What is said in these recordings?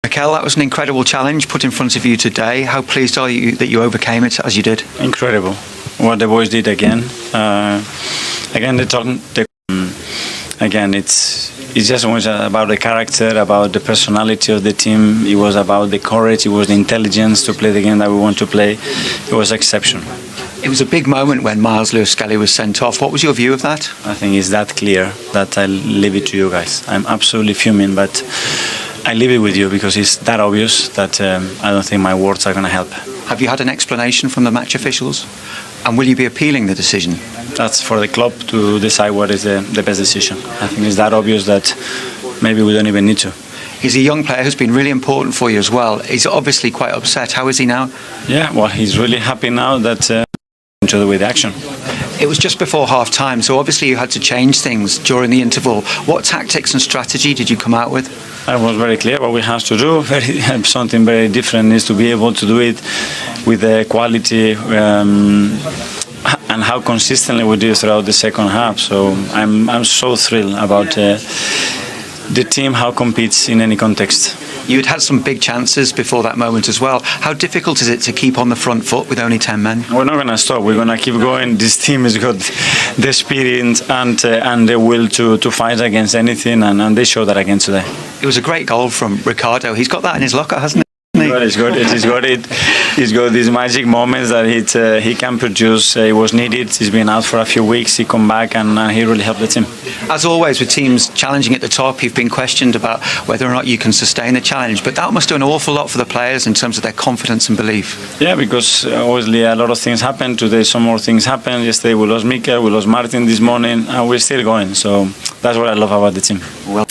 Mikel, that was an incredible challenge put in front of you today. How pleased are you that you overcame it as you did? Incredible. What the boys did again. Again, it's just was about the character, about the personality of the team. It was about the courage. It was the intelligence to play the game that we want to play. It was exceptional. It was a big moment when Miles Lewis-Skelly was sent off. What was your view of that? I think it's that clear that I leave it to you guys. I'm absolutely fuming, but I leave it with you because it's that obvious that I don't think my words are going to help. Have you had an explanation from the match officials? And will you be appealing the decision? That's for the club to decide what is the best decision. I think it's that obvious that maybe we don't even need to. He's a young player who's been really important for you as well. He's obviously quite upset. How is he now? Yeah, well, he's really happy now that with action. It was just before half-time, so obviously you had to change things during the interval. What tactics and strategy did you come out with? I was very clear what we have to do. Something very different is to be able to do it with the quality and how consistently we do throughout the second half. So I'm so thrilled about the team, how it competes in any context. You'd had some big chances before that moment as well. How difficult is it to keep on the front foot with only 10 men? We're not going to stop. We're going to keep going. This team has got the spirit and the will to fight against anything, and they showed that again today. It was a great goal from Ricardo. He's got that in his locker, hasn't he? He's got these magic moments that he can produce. He was needed. He's been out for a few weeks. He come back and he really helped the team. As always with teams challenging at the top, you've been questioned about whether or not you can sustain the challenge. But that must do an awful lot for the players in terms of their confidence and belief. Yeah, because obviously a lot of things happened today. Some more things happened. Yesterday we lost Mikel, we lost Martin this morning, and we're still going. So that's what I love about the team. Well,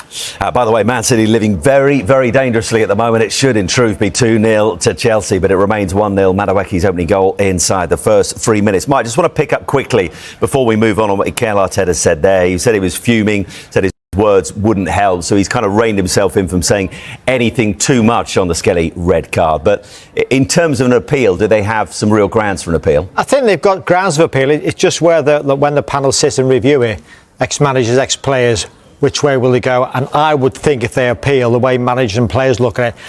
by the way, Man City living very, very dangerously at the moment. It should, in truth, be 2-0 to Chelsea, but it remains 1-0. Madueke's opening goal inside the first 3 minutes. Mike, just want to pick up quickly before we move on what Mikel Arteta said there. He said he was fuming, said his words wouldn't help, so he's kind of reined himself in from saying anything too much on the Skelly red card. But in terms of an appeal, do they have some real grounds for an appeal? I think they've got grounds of appeal. It's just where when the panel sits and review it, ex-managers, ex-players, which way will they go? And I would think if they appeal, the way managers and players look at it,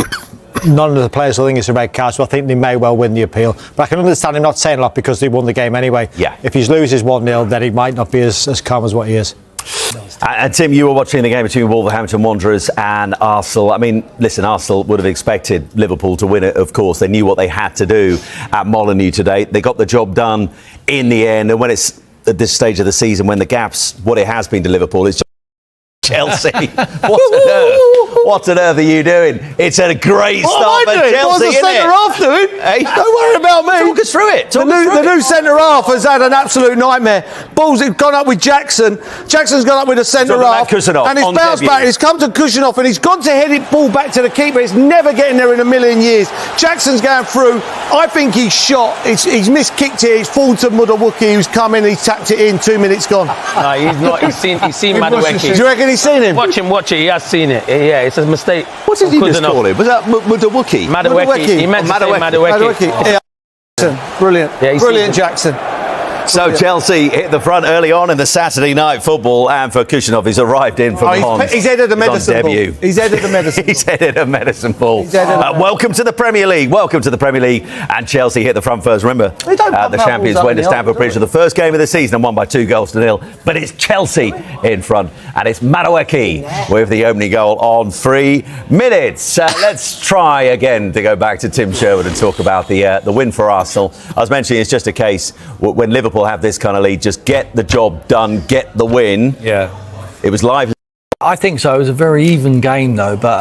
none of the players will think it's a red card, so I think they may well win the appeal. But I can understand him not saying a lot because they won the game anyway. Yeah. If he loses 1-0, then he might not be as calm as what he is. And Tim, you were watching the game between Wolverhampton Wanderers and Arsenal. I mean, listen, Arsenal would have expected Liverpool to win it, of course. They knew what they had to do at Molineux today. They got the job done in the end. And when it's at this stage of the season, when the gap's what it has been to Liverpool, it's Chelsea. What on earth are you doing? It's a great start for Chelsea, What's the centre-half doing? Hey, don't worry about me. Talk us through it. The new centre-half has had an absolute nightmare. Ball's gone up with Jackson. Jackson's gone up with a centre-half. And he's bounced back. He's come to Kushanoff and he's gone to head it ball back to the keeper. It's never getting there in a million years. Jackson's going through. I think he's shot. He's miskicked it. It's fallen to Madueke, who's come in. He's tapped it in. 2 minutes gone. No, he's not. He's seen Madueke. Do you reckon he's seen him? Watch it. He has seen it. Yeah, it's a mistake. What did he just call him? Was that Madueke? Madueke. He meant to say Madueke. Yeah. Brilliant. Yeah, brilliant, Jackson. So Chelsea hit the front early on in the Saturday night football, and for Kushanoff, he's arrived in from Mons. He's headed a medicine ball. He's headed a medicine ball. He's headed a medicine ball. Welcome to the Premier League. Welcome to the Premier League. And Chelsea hit the front first. Remember, the champions went to Stamford Bridge for the first game of the season and won by 2-0. But it's Chelsea in front, and it's Madueke with the opening goal on 3 minutes. Let's try again to go back to Tim Sherwood and talk about the win for Arsenal. I was mentioning it's just a case when Liverpool have this kind of lead, just get the job done, get the win. Yeah. It was lively. I think so. It was a very even game, though, but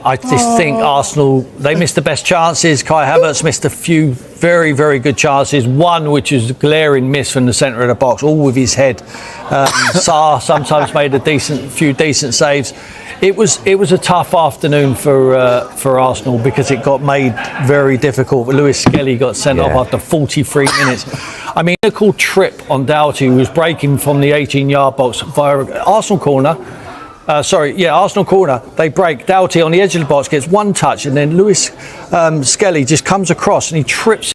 I just think Arsenal, they missed the best chances. Kai Havertz missed a few very, very good chances. One, which is a glaring miss from the centre of the box, all with his head. Sarr sometimes made a few decent saves. It was a tough afternoon for Arsenal because it got made very difficult. Lewis Skelly got sent off after 43 minutes. I mean, a cool trip on Doughty, who was breaking from the 18-yard box via Arsenal corner. Arsenal corner. They break. Doughty on the edge of the box gets one touch, and then Lewis Skelly just comes across and he trips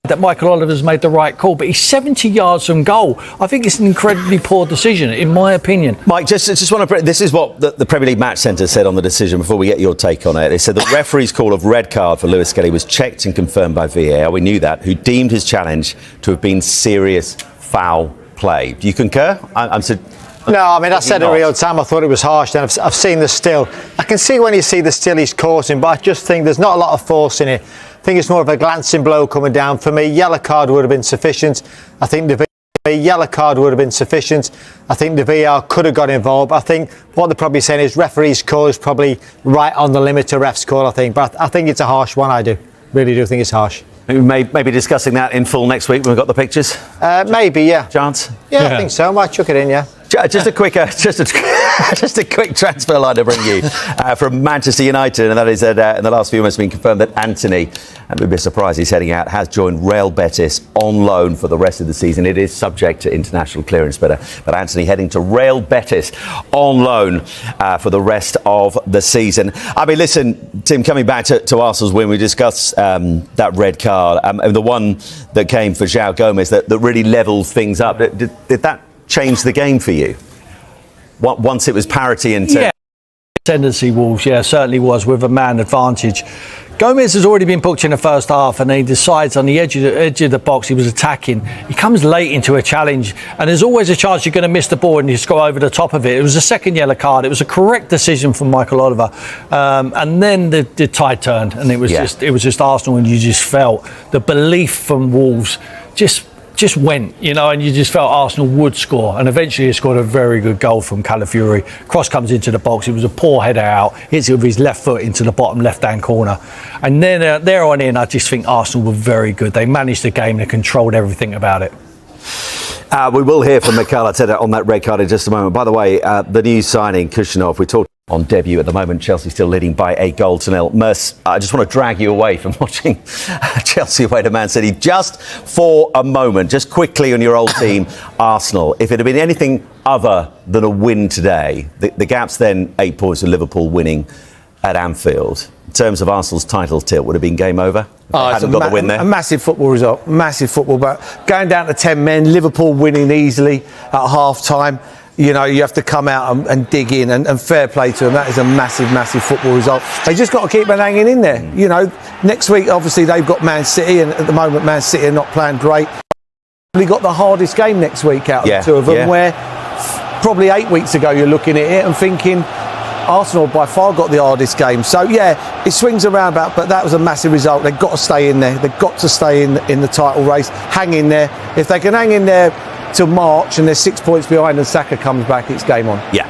that Michael Oliver's made the right call, but he's 70 yards from goal. I think it's an incredibly poor decision, in my opinion. Mike, just want to. This is what the Premier League Match Centre said on the decision before we get your take on it. They said the referee's call of red card for Lewis Skelly was checked and confirmed by VAR. We knew that. Who deemed his challenge to have been serious foul play. Do you concur? No, I mean, I said in real time, I thought it was harsh. Then I've seen the still. I can see when you see the still he's causing, but I just think there's not a lot of force in it. I think it's more of a glancing blow coming down. For me, yellow card would have been sufficient. I think the yellow card would have been sufficient. I think the VAR could have got involved. I think what they're probably saying is referee's call is probably right on the limit to ref's call, I think. But I think it's a harsh one, I do. Really do think it's harsh. We may be discussing that in full next week when we've got the pictures. Maybe, yeah. Chance? Yeah, I think so. I might chuck it in, yeah. Just a quick transfer line to bring you from Manchester United, and that is that in the last few months it's been confirmed that Anthony, and we'd be surprised he's heading out, has joined Real Betis on loan for the rest of the season. It is subject to international clearance, but Anthony heading to Real Betis on loan for the rest of the season. I mean, listen, Tim, coming back to Arsenal's win, we discussed that red card and the one that came for João Gomez that really levelled things up. Did that change the game for you once it was parity and tendency? Wolves, certainly was, with a man advantage. Gomez has already been booked in the first half, and he decides on the edge of the box he was attacking. He comes late into a challenge, and there's always a chance you're going to miss the ball and you just go over the top of it. It was a second yellow card. It was a correct decision from Michael Oliver, and then the tide turned, and it was just Arsenal, and you just felt the belief from Wolves just went, and you just felt Arsenal would score, and eventually he scored a very good goal from Calafiori. Cross comes into the box, it was a poor header out, hits it with his left foot into the bottom left-hand corner, and then there on in, I just think Arsenal were very good. They managed the game, they controlled everything about it. We will hear from Mikel Arteta on that red card in just a moment. By the way, the new signing, Kushinov, we talked on debut at the moment. Chelsea still leading by 8-0. Merce, I just want to drag you away from watching Chelsea away to Man City just for a moment. Just quickly on your old team, Arsenal. If it had been anything other than a win today, the gap's then 8 points with Liverpool winning at Anfield. In terms of Arsenal's title tilt, would have been game over? It's a massive football result, massive football. But going down to 10 men, Liverpool winning easily at half-time. You have to come out and dig in, and fair play to them. That is a massive, massive football result. They just got to keep on hanging in there. Next week, obviously, they've got Man City, and at the moment, Man City are not playing great. Probably got the hardest game next week out of the two of them, where probably 8 weeks ago, you're looking at it and thinking, Arsenal by far got the hardest game. So, it swings around about, but that was a massive result. They've got to stay in there. They've got to stay in the title race, hang in there. If they can hang in there till March and they're 6 points behind and Saka comes back, it's game on. Yeah.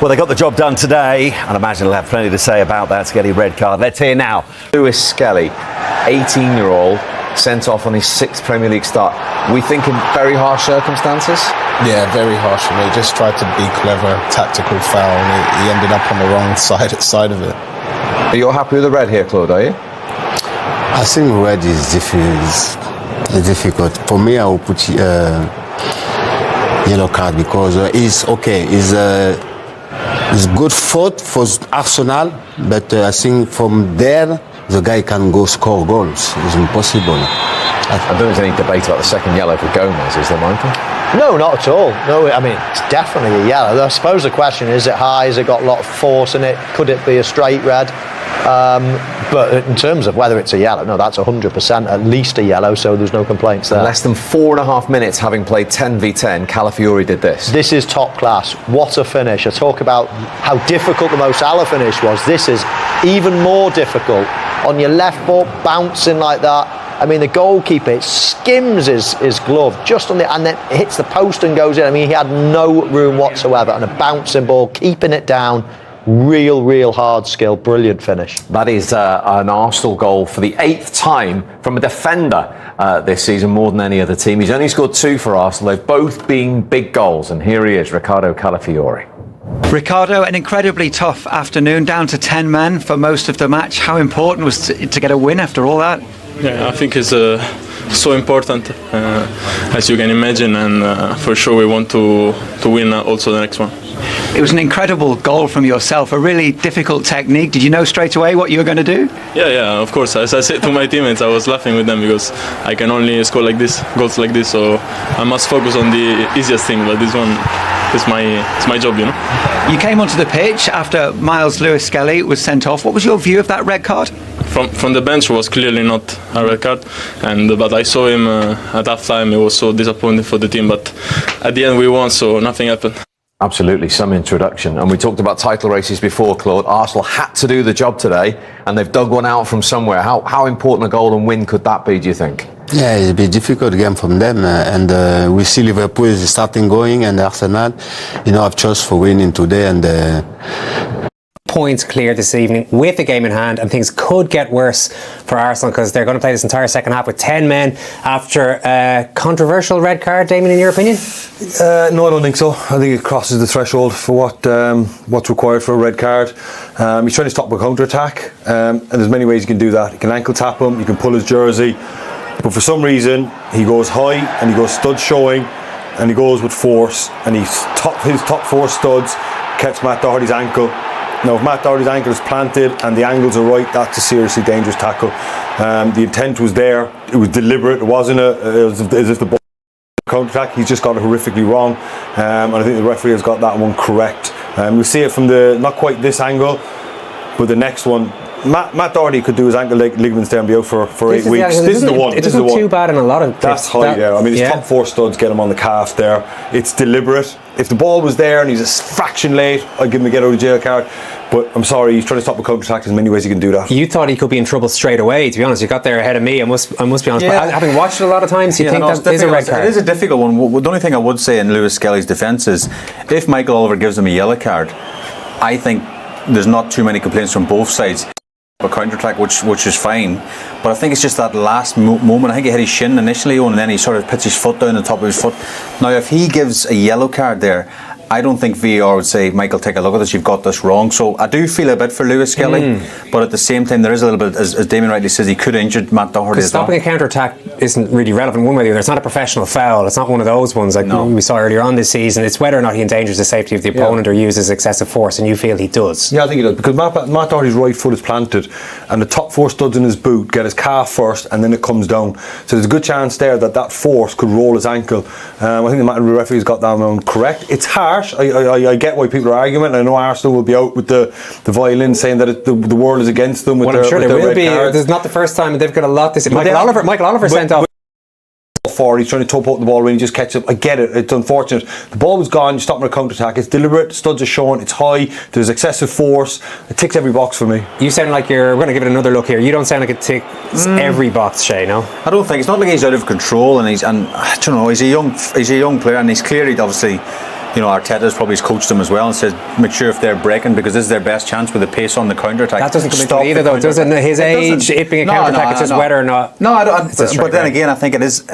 Well, they got the job done today, and I imagine they'll have plenty to say about that Skelly red card. Let's hear now. Lewis Skelly, 18-year-old, sent off on his 6th Premier League start. We think in very harsh circumstances? Yeah, very harsh. He just tried to be clever, tactical foul, and he ended up on the wrong side of it. Are you all happy with the red here, Claude, are you? I think red is difficult. For me, I will put yellow card because it's okay. It's good fault for Arsenal, but I think from there the guy can go score goals. It's impossible. I don't think there's any debate about the second yellow for Gomez, is there, Michael? No, not at all. No, I mean, it's definitely a yellow. I suppose the question is it high? Has it got a lot of force in it? Could it be a straight red? But in terms of whether it's a yellow, no, that's 100% at least a yellow, so there's no complaints there. In less than 4.5 minutes, having played 10v10, Calafiori did this. This is top class. What a finish. I talk about how difficult the Mo Salah finish was. This is even more difficult. On your left foot, bouncing like that. I mean, the goalkeeper, it skims his glove just on and then hits the post and goes in. I mean, he had no room whatsoever, and a bouncing ball, keeping it down. Real hard skill. Brilliant finish. That is an Arsenal goal for the 8th time from a defender this season, more than any other team. He's only scored 2 for Arsenal. They've both been big goals, and here he is, Ricardo Calafiori. Ricardo, an incredibly tough afternoon, down to 10 men for most of the match. How important was to get a win after all that? Yeah, I think it's so important, as you can imagine, and for sure we want to win also the next one. It was an incredible goal from yourself, a really difficult technique. Did you know straight away what you were going to do? Yeah, of course. As I said to my teammates, I was laughing with them because I can only score like this, goals like this, so I must focus on the easiest thing, but this one is my job, you know. You came onto the pitch after Miles Lewis-Skelly was sent off. What was your view of that red card? From the bench was clearly not a red card, but I saw him at half time. It was so disappointing for the team, but at the end we won, so nothing happened. Absolutely, some introduction. And we talked about title races before, Claude. Arsenal had to do the job today, and they've dug one out from somewhere. How important a golden win could that be, do you think? Yeah, it'll be a difficult game from them. And we see Liverpool is starting going, and Arsenal, have chose for winning today. And points clear this evening with the game in hand, and things could get worse for Arsenal because they're going to play this entire second half with 10 men after a controversial red card. Damien, in your opinion? No, I don't think so. I think it crosses the threshold for what's required for a red card. He's trying to stop a counter-attack, and there's many ways you can do that. You can ankle tap him, you can pull his jersey, but for some reason he goes high and he goes stud showing and he goes with force, and his top four studs catch Matt Doherty's ankle. Now, if Matt Doherty's ankle is planted and the angles are right, that's a seriously dangerous tackle. The intent was there. It was deliberate. It wasn't as if the ball counter-attack. He's just got it horrifically wrong. And I think the referee has got that one correct. We see it from not quite this angle, but the next one. Matt Doherty could do his ankle ligaments there and be out for 8 weeks. This is the one. It doesn't look too bad in a lot of. That's high there. I mean, his top four studs get him on the calf there. It's deliberate. If the ball was there and he's a fraction late, I'd give him a get out of jail card. But I'm sorry, he's trying to stop a counter-attack. There's many ways he can do that. You thought he could be in trouble straight away, to be honest. You got there ahead of me, I must be honest. Yeah. But having watched it a lot of times, you think that is a red card? It is a difficult one. The only thing I would say in Lewis Skelly's defence is if Michael Oliver gives him a yellow card, I think there's not too many complaints from both sides. A counter-attack, which is fine, but I think it's just that last moment. I think he hit his shin initially, and then he sort of puts his foot down on top of his foot. Now, if he gives a yellow card there, I don't think VAR would say, Michael, take a look at this, you've got this wrong. So I do feel a bit for Lewis Skelly, but at the same time, there is a little bit, as Damien rightly says, he could have injured Matt Doherty as well. Stopping a counter-attack isn't really relevant one way or the other. It's not a professional foul. It's not one of those ones like we saw earlier on this season. It's whether or not he endangers the safety of the opponent or uses excessive force, and you feel he does. Yeah, I think he does, because Matt Doherty's right foot is planted, and the top four studs in his boot get his calf first, and then it comes down. So there's a good chance there that force could roll his ankle. I think the referee's got that one correct. It's harsh. I get why people are arguing, and I know Arsenal will be out with the violin saying that the world is against them. I'm sure there will be. There's not the first time, and they've got a lot this. Michael Oliver sent off. He's trying to toe poke the ball when he just catches up. I get it, it's unfortunate. The ball was gone, you stop him a counter attack. It's deliberate, studs are showing, it's high, there's excessive force. It ticks every box for me. You sound like we're going to give it another look here. You don't sound like it ticks every box, Shay, no? I don't think, it's not like he's out of control, and I don't know, he's a young player, and he's clearly obviously, Arteta's probably coached him as well and says make sure if they're breaking, because this is their best chance with the pace on the counter attack. That doesn't come into it either, though. Doesn't his age, it being a counter attack, it's just whether or not. No, but then again, I think it is.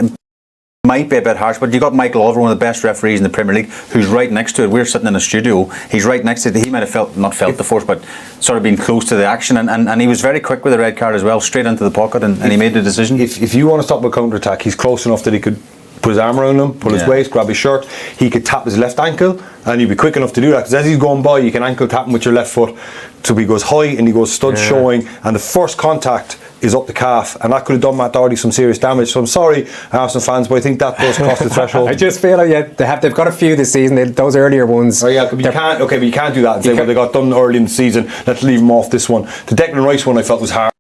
Might be a bit harsh, but you got Michael Oliver, one of the best referees in the Premier League, who's right next to it. We're sitting in a studio. He's right next to it. He might have not felt the force, but sort of been close to the action, and he was very quick with the red card as well, straight into the pocket, and he made the decision. If you want to stop a counter attack, he's close enough that he could put his arm around him, pull his waist, grab his shirt. He could tap his left ankle, and he'd be quick enough to do that, because as he's going by, you can ankle tap him with your left foot. So he goes high and he goes stud showing, and the first contact is up the calf, and that could have done Matt Doherty some serious damage. So I'm sorry, Arsenal fans, but I think that does cross the threshold. I just feel like they've got a few this season. Those earlier ones. Oh yeah, but you can't do that and say, well, they got done early in the season, let's leave them off this one. The Declan Rice one I felt was hard.